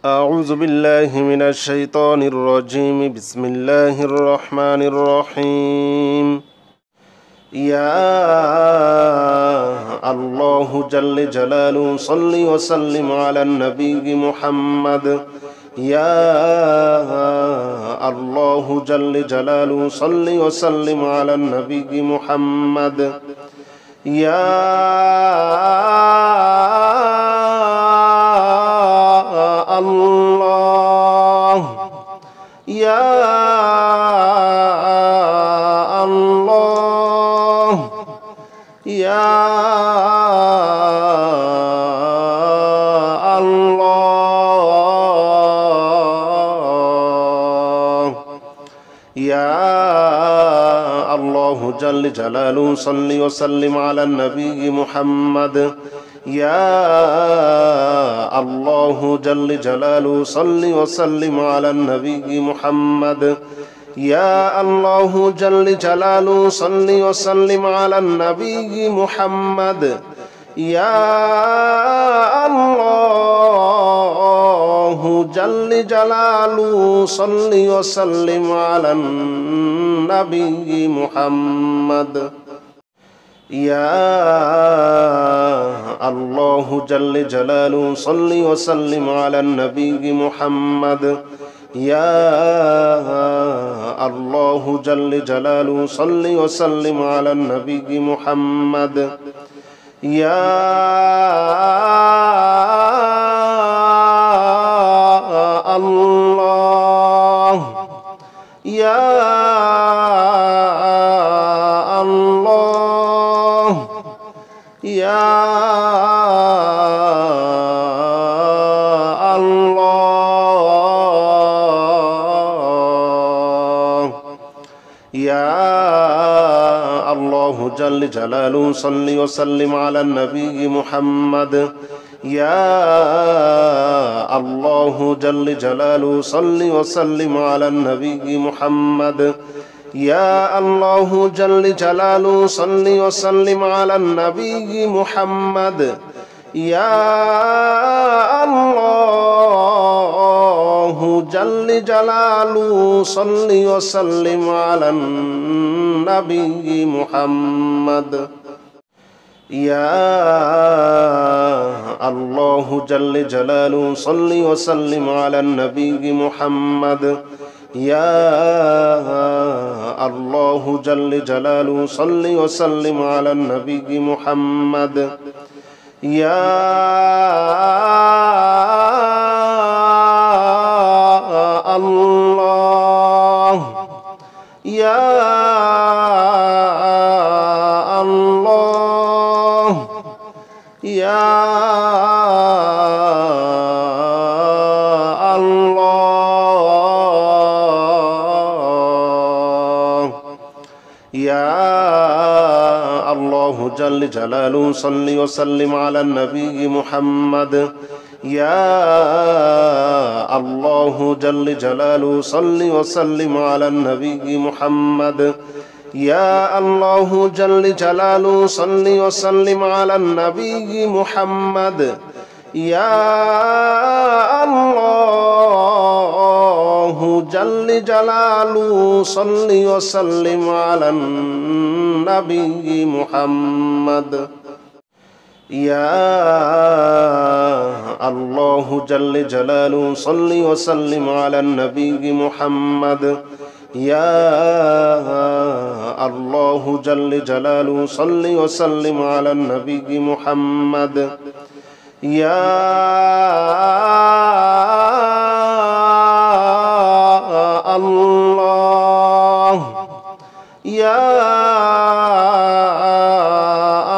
أعوذ بالله من الشيطان الرجيم بسم الله الرحمن الرحيم يا الله جل جلاله صل وسلم على النبي محمد يا الله جل جلاله صل وسلم على النبي محمد يا الله يا الله يا الله يا الله جل جلاله صل وسلم على النبي محمد يا الله جل جلاله صل وسلم على النبي محمد يا الله جل جلاله صل وسلم على النبي محمد يا الله جل جلاله صل وسلم على النبي محمد يا الله جل جلاله صل وسلم على النبي محمد يا الله جل جلاله صل وسلم على النبي محمد يا الله يا الله يا الله يا الله جل جلاله صل وسلم على النبي محمد يا الله جل جلاله صل وسلم على النبي محمد يا الله جل جلاله صل وسلم على النبي محمد يا الله جل جلاله صل وسلم على النبي محمد يا الله جل جلاله صل وسلم على النبي محمد يا الله جل جلاله صل وسلم على النبي محمد يا الله يا الله يا الله يا الله جل جلاله صل وسلم على النبي محمد يا الله جل جلاله صل وسلم على النبي محمد يا الله جل جلاله صل وسلم على النبي محمد يا الله جل جلاله صل وسلم على النبي محمد يا الله جل جلاله صل وسلم على النبي محمد يا الله جل جلاله صل وسلم على النبي محمد يا الله يا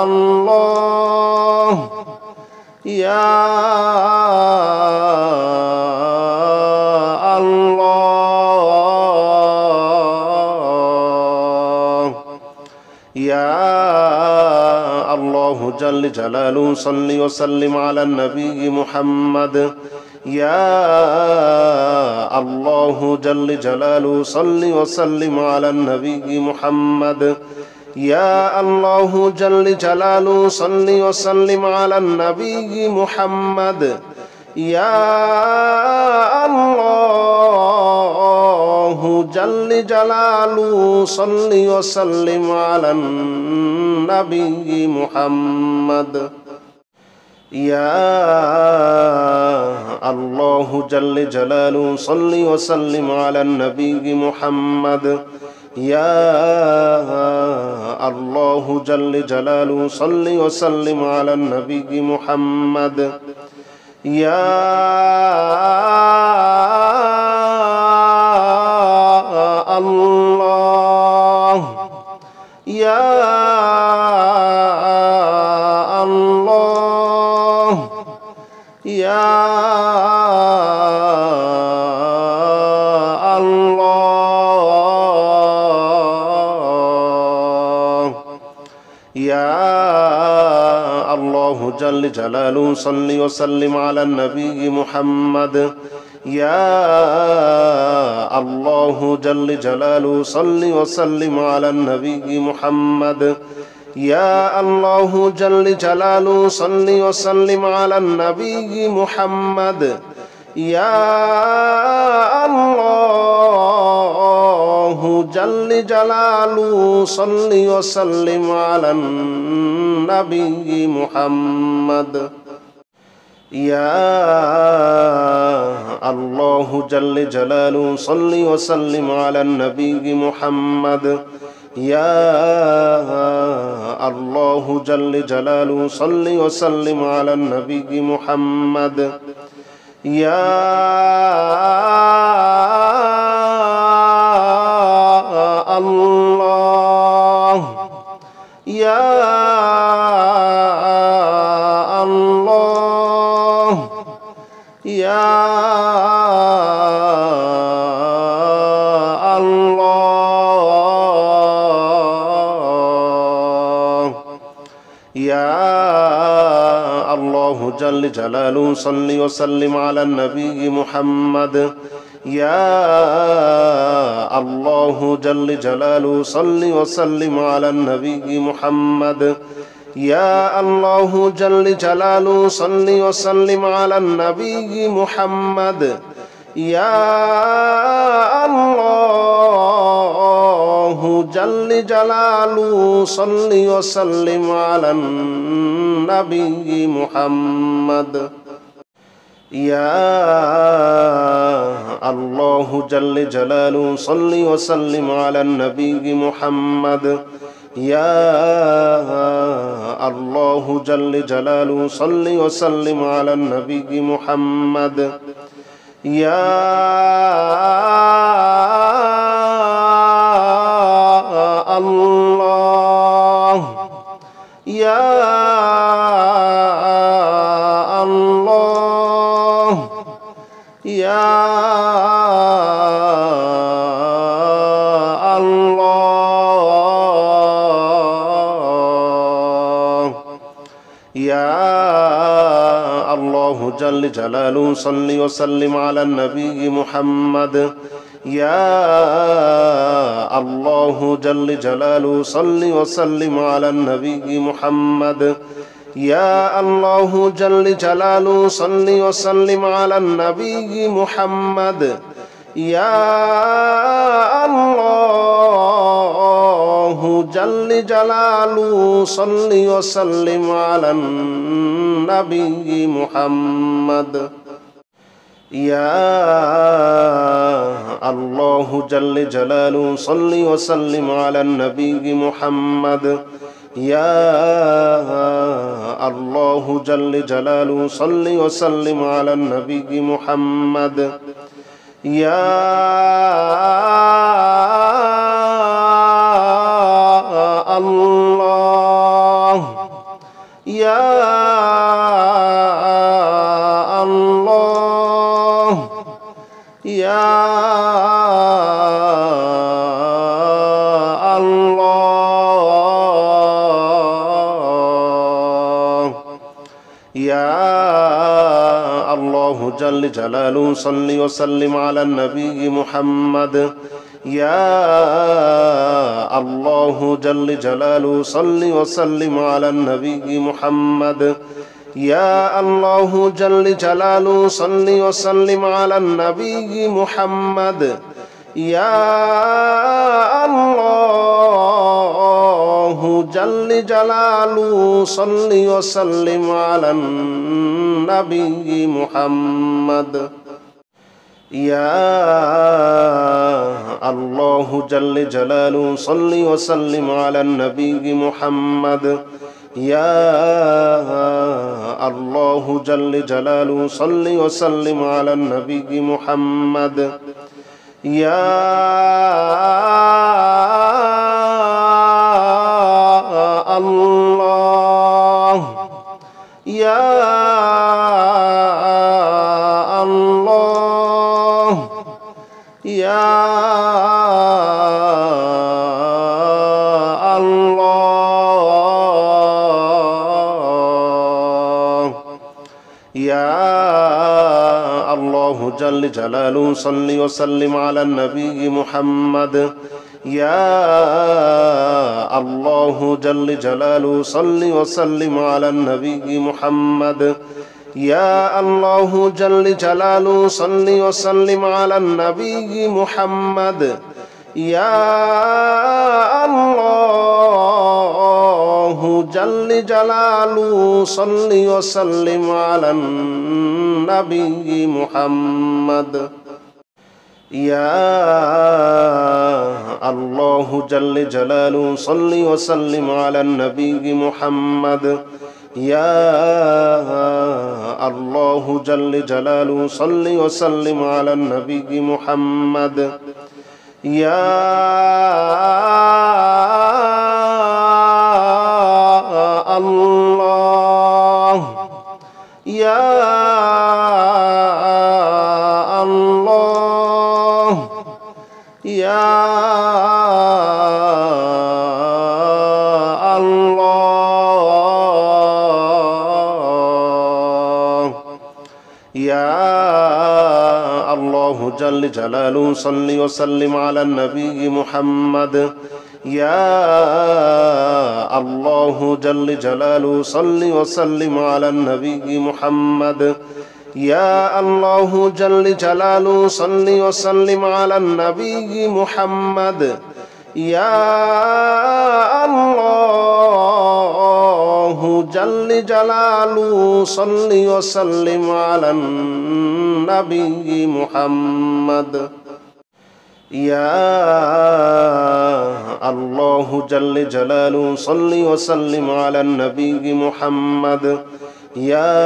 الله يا الله يا الله جل جلاله صل وسلم على النبي محمد يا الله جل جلاله صل وسلم على النبي محمد يا الله جل جلاله صل وسلم على النبي محمد يا جلاله صل وسلم على النبي محمد يا الله جل جلاله صل وسلم على النبي محمد يا الله جل جلاله صل وسلم على النبي محمد يا الله يا الله يا الله يا الله جل جلاله صل وسلم على النبي محمد يا الله جل جلاله صل وسلم على النبي محمد يا الله جل جلاله صل وسلم على النبي محمد يا الله جل جلاله صل وسلم على النبي محمد يا الله جل جلاله صل وسلم على النبي محمد يا الله جل جلاله صل وسلم على النبي محمد يا الله يا الله يا الله يا الله جل جلاله صل وسلم على النبي محمد يا الله جل جلاله صل وسلم على النبي محمد يا الله جل جلاله صل وسلم على النبي محمد يا الله جل جلاله صل وسلم على النبي محمد يا الله جل جلاله صل وسلم على النبي محمد يا الله جل جلاله صل وسلم على النبي محمد يا الله يا الله يا الله يا الله جل جلاله صل وسلم على النبي محمد يا الله جل جلاله صل وسلم على النبي محمد يا الله جل جلاله صل وسلم على النبي محمد يا الله جل جلاله صل وسلم على النبي محمد يا الله جل جلاله صل وسلم على النبي محمد يا الله جل جلاله صل وسلم على النبي محمد يا الله يا الله يا الله يا الله جل جلاله صل وسلم على النبي محمد يا الله جل جلاله صل وسلم على النبي محمد يا الله جل جلاله صل وسلم على النبي محمد يا الله جل جلاله صل وسلم على النبي محمد يا الله جل جلاله صل وسلم على النبي محمد يا الله جل جلاله صل وسلم على النبي محمد يا الله يا الله يا الله يا الله جل جلاله صل وسلم على النبي محمد يا الله جل جلاله صل وسلم على النبي محمد يا الله جل جلاله صل وسلم على النبي محمد يا الله جل جلاله صل وسلم على النبي محمد يا الله جل جلاله صل وسلم على النبي محمد يا الله جل جلاله صل وسلم على النبي محمد يا الله يا الله يا الله يا الله جل جلاله صل وسلم على النبي محمد يا الله جل جلاله صل وسلم على النبي محمد يا الله جل جلاله صل وسلم على النبي محمد يا الله جل جلاله صل وسلم على النبي محمد يا الله جل جلاله صل وسلم على النبي محمد يا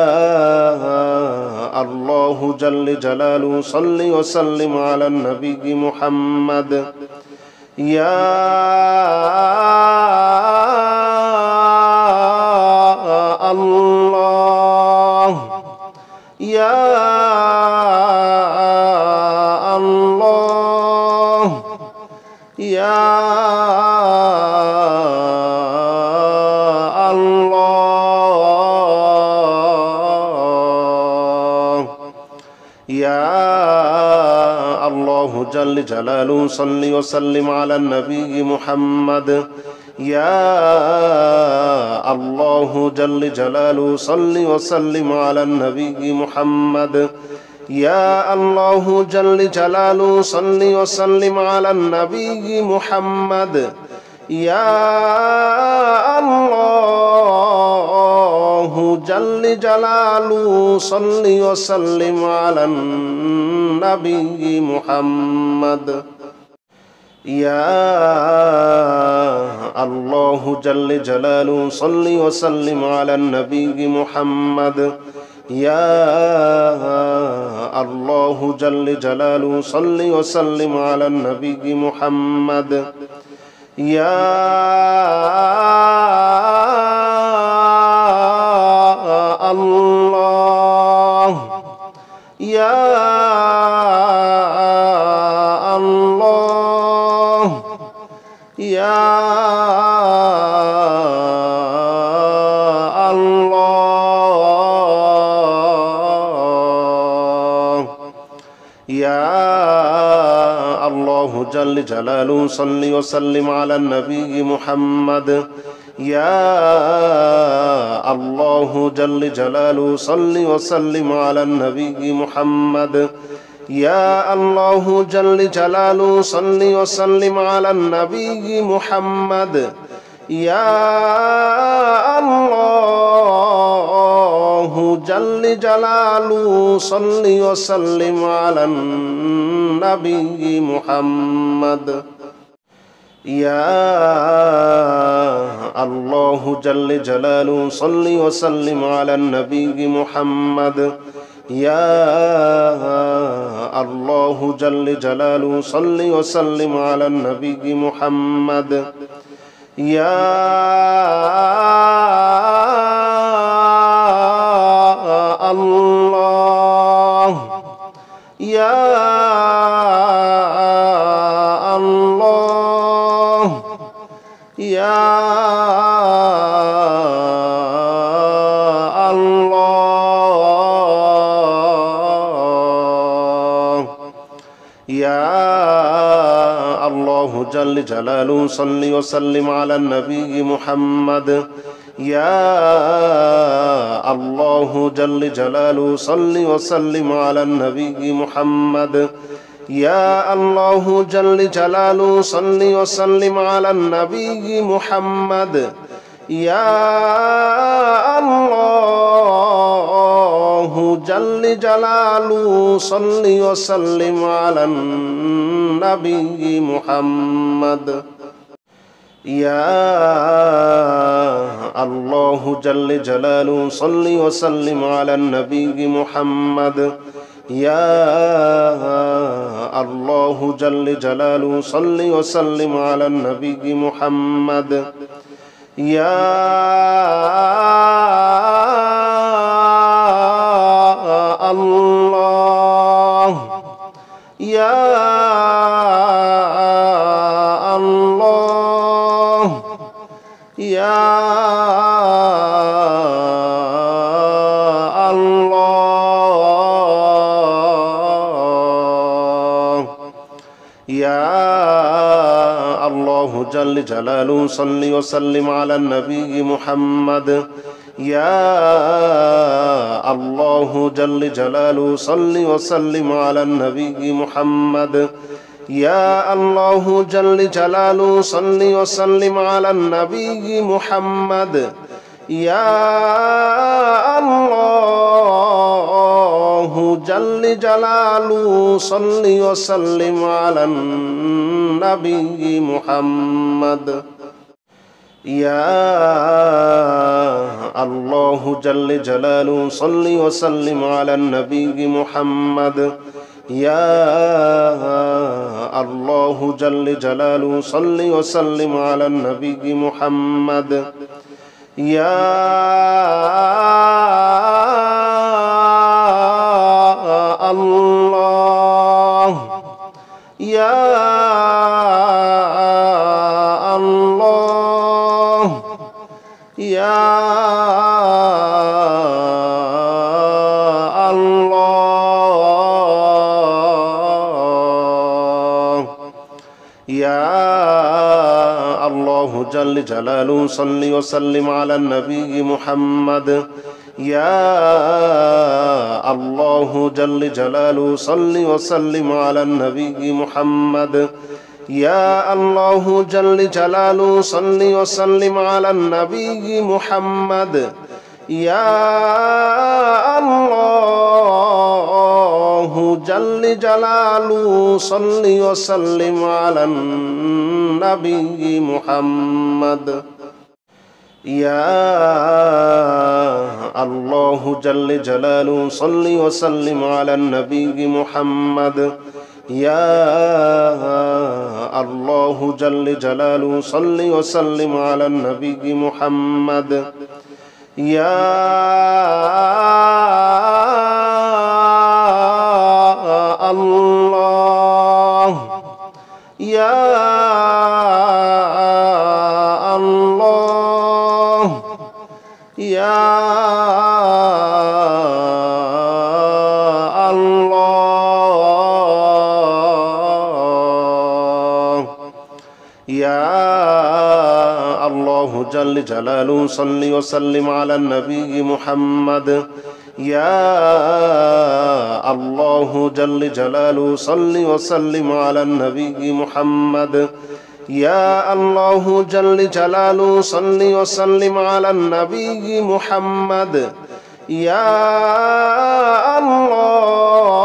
الله جل جلاله صل وسلم على النبي محمد يا الله يا الله يا الله يا الله جل جلاله صل وسلم على النبي محمد يا الله جل جلاله صل وسلم على النبي محمد يا الله جل جلاله صل وسلم على النبي محمد يا الله جل جلاله صل وسلم على النبي محمد يا الله جل جلاله صل وسلم على النبي محمد يا الله جل جلاله صل وسلم على النبي محمد يا الله يا الله يا الله يا الله جل جلاله صل وسلم على النبي محمد يا الله جل جلاله صل وسلم على النبي محمد يا الله جل جلاله صل وسلم على النبي محمد يا الله جل جلاله صل وسلم على النبي محمد يا الله جل جلاله صل وسلم على النبي محمد يا الله جل جلاله صل وسلم على النبي محمد يا الله يا الله يا الله يا الله جل جلاله صل وسلم على النبي محمد يا الله جل جلاله صل وسلم على النبي محمد يا الله جل جلاله صل وسلم على النبي محمد يا الله جل جلاله صل وسلم على النبي محمد يا الله جل جلاله صل وسلم على النبي محمد يا الله جل جلاله صل وسلم على النبي محمد يا الله يا الله يا الله يا الله جل جلاله صل وسلم على النبي محمد يا الله جل جلاله صل وسلم على النبي محمد يا الله جل جلاله صل وسلم على النبي محمد يا الله جل جلاله صل وسلم على النبي محمد يا الله جل جلاله صل وسلم على النبي محمد يا الله جل جلاله صل وسلم على النبي محمد يا الله يا الله يا الله يا الله جل جلاله صل وسلم على النبي محمد يا الله جل جلاله صل وسلم على النبي محمد يا الله جل جلاله صل وسلم على النبي محمد يا الله جل جلاله صل وسلم على النبي محمد يا الله جل جلاله صل وسلم على النبي محمد يا الله جل جلاله صل وسلم على النبي محمد يا الله يا الله يا الله يا الله جل جلاله صل وسلم على النبي محمد يا الله جل جلاله صل وسلم على النبي محمد يا الله جل جلاله صل وسلم على النبي محمد يا الله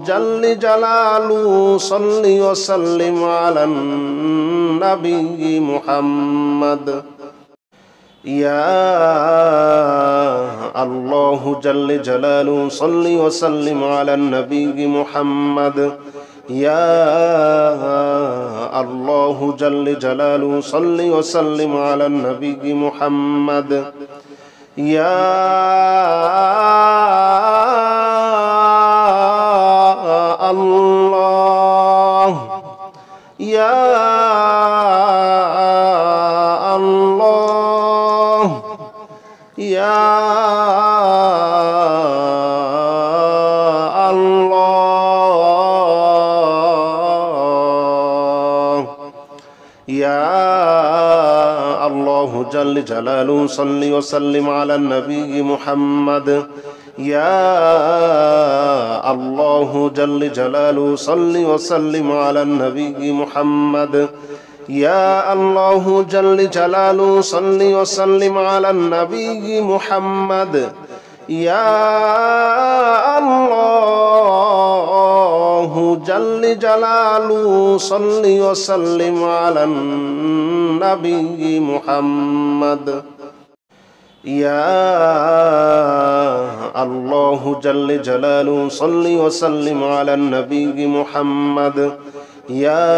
جل جلاله صل وسلم على النبي محمد يا الله جل جلاله صل وسلم على النبي محمد يا الله جل جلاله صل وسلم على النبي محمد يا الله يا الله يا الله يا الله جل جلاله صل وسلم على النبي محمد يا الله جل جلاله صل وسلم على النبي محمد يا الله جل جلاله صل وسلم على النبي محمد يا الله جل جلاله صل وسلم على النبي محمد يا الله جل جلاله صل وسلم على النبي محمد يا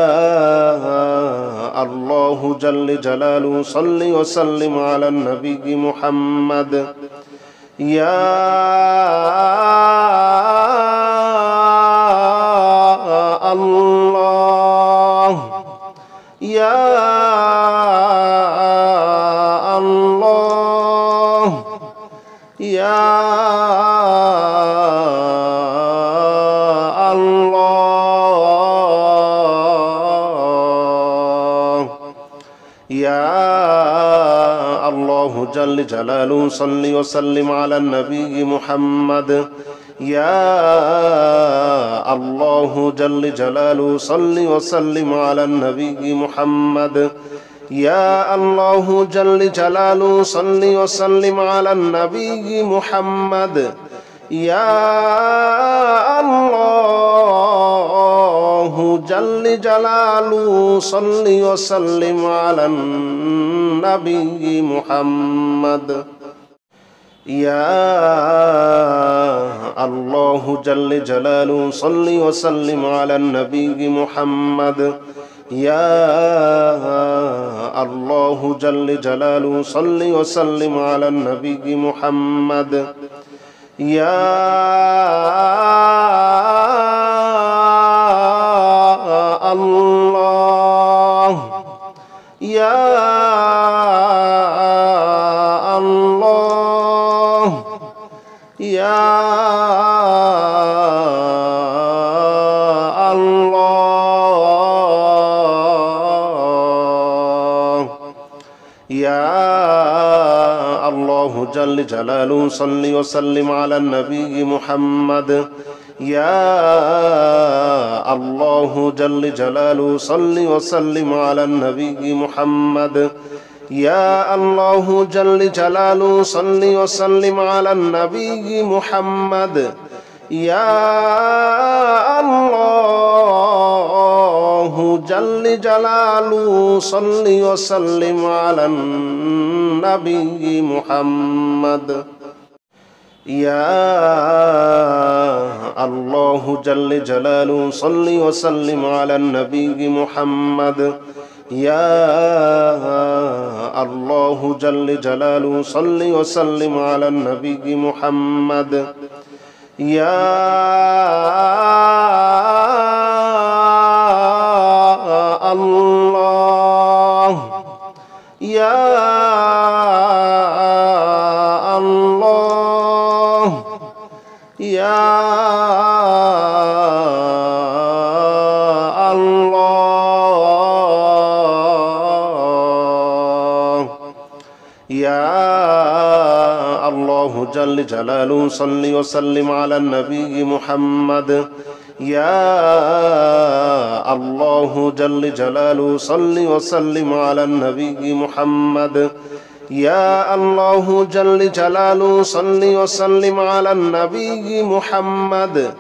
الله جل جلاله صل وسلم على النبي محمد يا الله يا الله يا يا الله جل جلاله صل وسلم على النبي محمد يا الله جل جلاله صل وسلم على النبي محمد يا الله جل جلاله صل وسلم على النبي محمد يا الله جل جلاله صل وسلم على النبي محمد يا الله جل جلاله صل وسلم على النبي محمد يا الله جل جلاله صل وسلم على النبي محمد يا الله يا الله يا الله يا الله جل جلاله صل وسلم على النبي محمد يا الله جل جلاله صل وسلم على النبي محمد يا الله جل جلاله صل وسلم على النبي محمد يا الله جل جلاله صل وسلم على النبي محمد يا الله جل جلاله صل وسلم على النبي محمد يا الله جل جلاله صل وسلم على النبي محمد يا الله يا الله يا الله يا الله جل جلاله صل وسلم على النبي محمد يا الله جل جلاله صل وسلم على النبي محمد يا الله جل جلاله صل وسلم على النبي محمد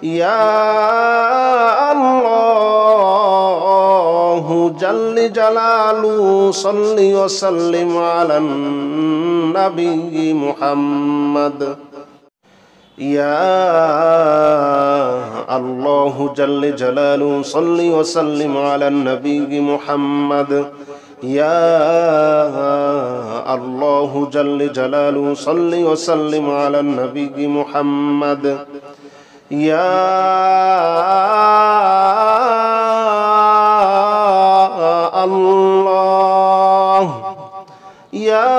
يا الله جل جلاله صل وسلم على النبي محمد يا الله جل جلاله صل وسلم على النبي محمد يا الله جل جلاله صل وسلم على النبي محمد يا الله يا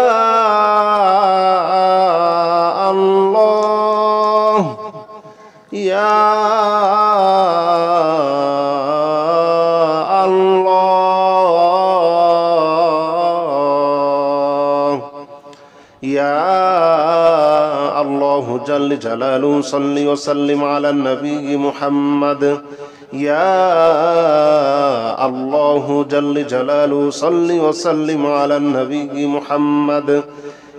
الله يا الله يا الله جل جلاله صل وسلم على النبي محمد يا الله جل جلاله صل وسلم على النبي محمد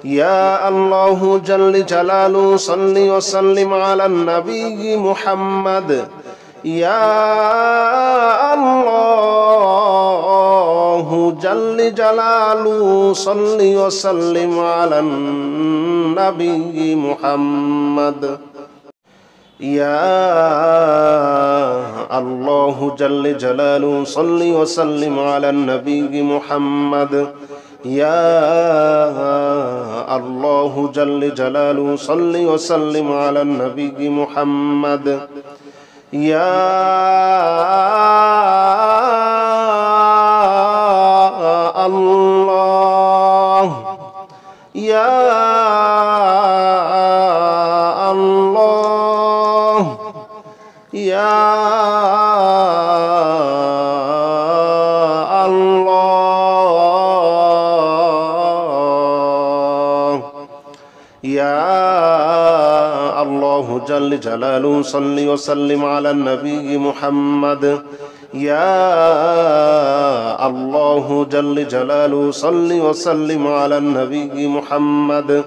يا الله جل جلاله صل وسلم على النبي محمد يا الله جل جلاله صل وسلم على النبي محمد يا الله جل جلاله صل وسلم على النبي محمد يا الله جل جلاله صل وسلم على النبي محمد يا الله يا الله يا الله يا الله جل جلاله صل وسلم على النبي محمد يا الله جل جلاله صل وسلم على النبي محمد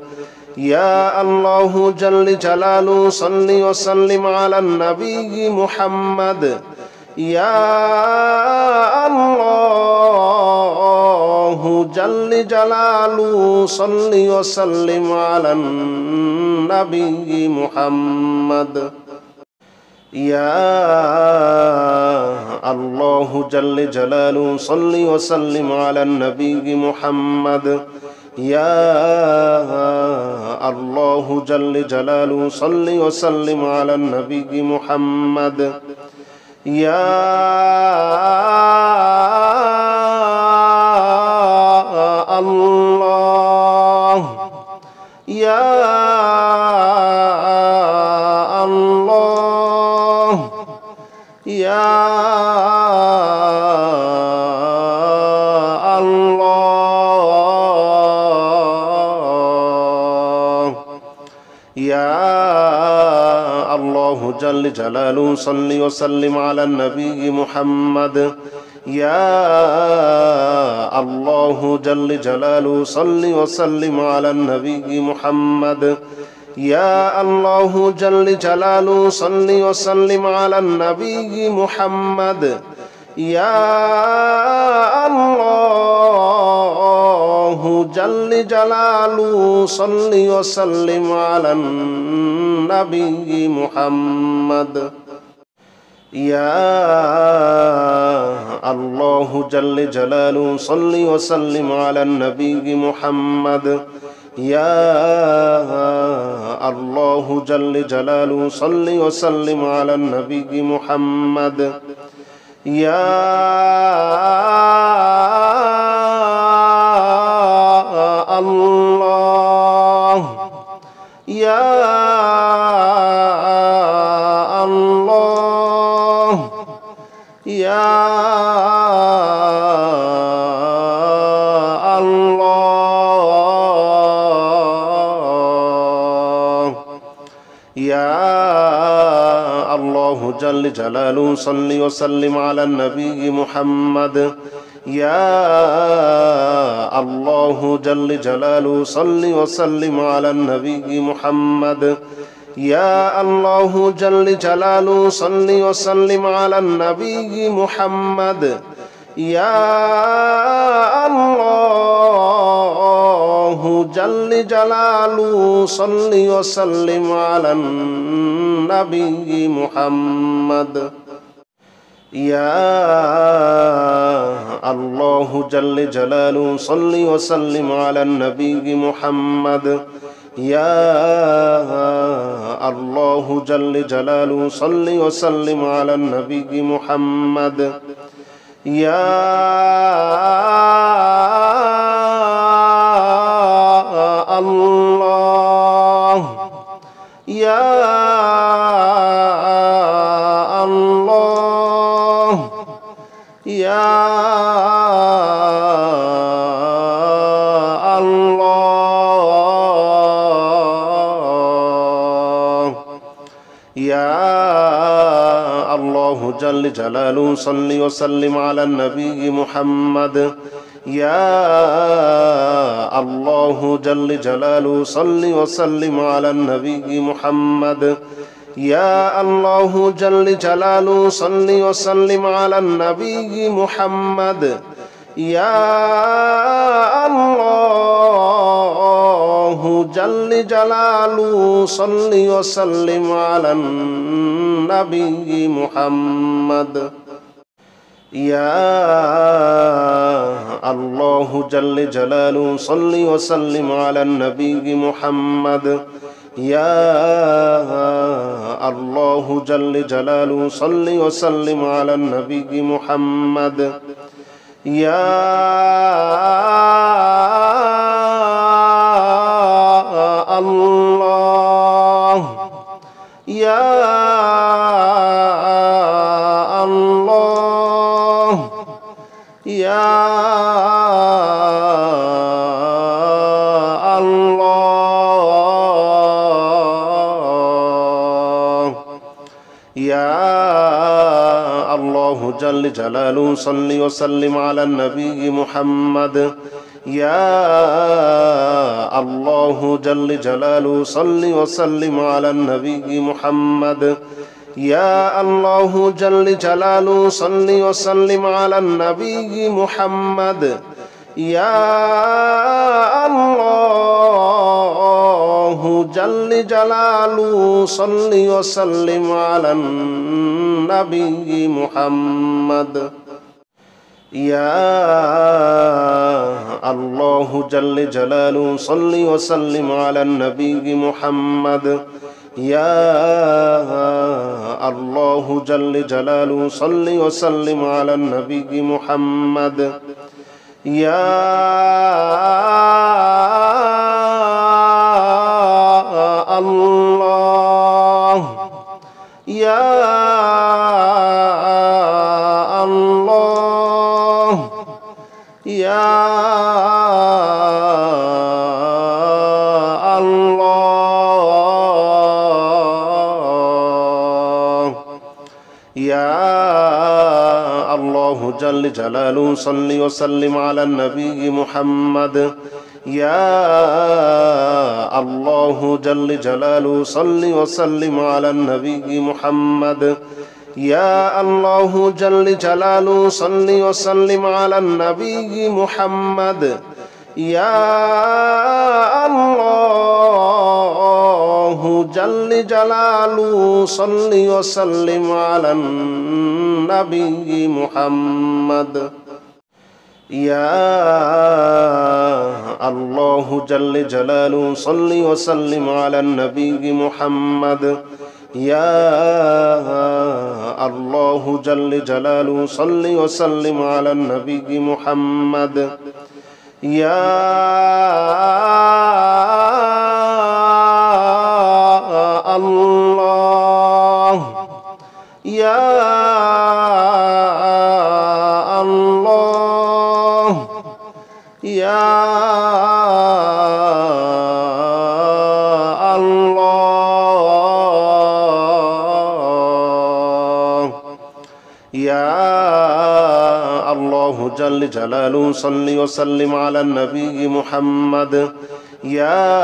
يا الله جل جلاله صل وسلم على النبي محمد يا الله جل جلاله صل وسلم على النبي محمد يا الله جل جلاله صل وسلم على النبي محمد يا الله جل جلاله صل وسلم على النبي محمد يا الله يا الله يا الله يا الله جل جلاله صل وسلم على النبي محمد يا الله جل جلاله صل وسلم على النبي محمد يا الله جل جلاله صل وسلم على النبي محمد يا الله جل جلاله صل وسلم على النبي محمد يا الله جل جلاله صل وسلم على النبي محمد يا الله جل جلاله صل وسلم على النبي محمد يا الله يا الله يا الله الله جل جلاله صل وسلم على النبي محمد يا الله جل جلاله صل وسلم على النبي محمد يا الله جل جلاله صل وسلم على النبي محمد يا الله جل جلاله صل وسلم على النبي محمد يا الله جل جلاله صل وسلم على النبي محمد يا الله جل جلاله صل وسلم على النبي محمد يا الله يا الله يا الله يا الله جل جلاله صل وسلم على النبي محمد يا الله جل جلاله صل وسلم على النبي محمد يا الله جل جلاله صل وسلم على النبي محمد يا الله جل جلاله صل وسلم على النبي محمد يا الله جل جلاله صل وسلم على النبي محمد يا الله جل جلاله صل وسلم على النبي محمد يا الله يا الله يا الله يا الله جل جلاله صل وسلم على النبي محمد يا الله جل جلاله صل وسلم على النبي محمد يا الله جل جلاله صل وسلم على النبي محمد يا الله جل جلاله صل وسلم على النبي محمد يا الله جل جلاله صل وسلم على النبي محمد يا الله جل جلاله صل وسلم على النبي محمد يا الله يا الله يا الله يا الله جل جلاله صل وسلم على النبي محمد يا الله جل جلاله صل وسلم على النبي محمد يا الله جل جلاله صل وسلم على النبي محمد يا الله جل جلاله صل وسلم على النبي محمد يا الله جل جلاله صل وسلم على النبي محمد يا الله جل جلاله صل وسلم على النبي محمد يا الله يا الله يا الله يا الله جل جلاله صل وسلم على النبي محمد يا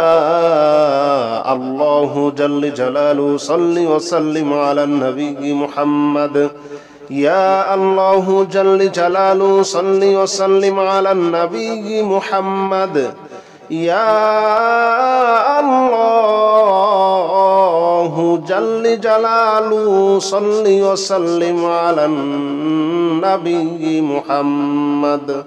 الله جل جلاله صل وسلم على النبي محمد يا الله جل جلاله صل وسلم على النبي محمد يا الله جل جلاله صل وسلم على النبي محمد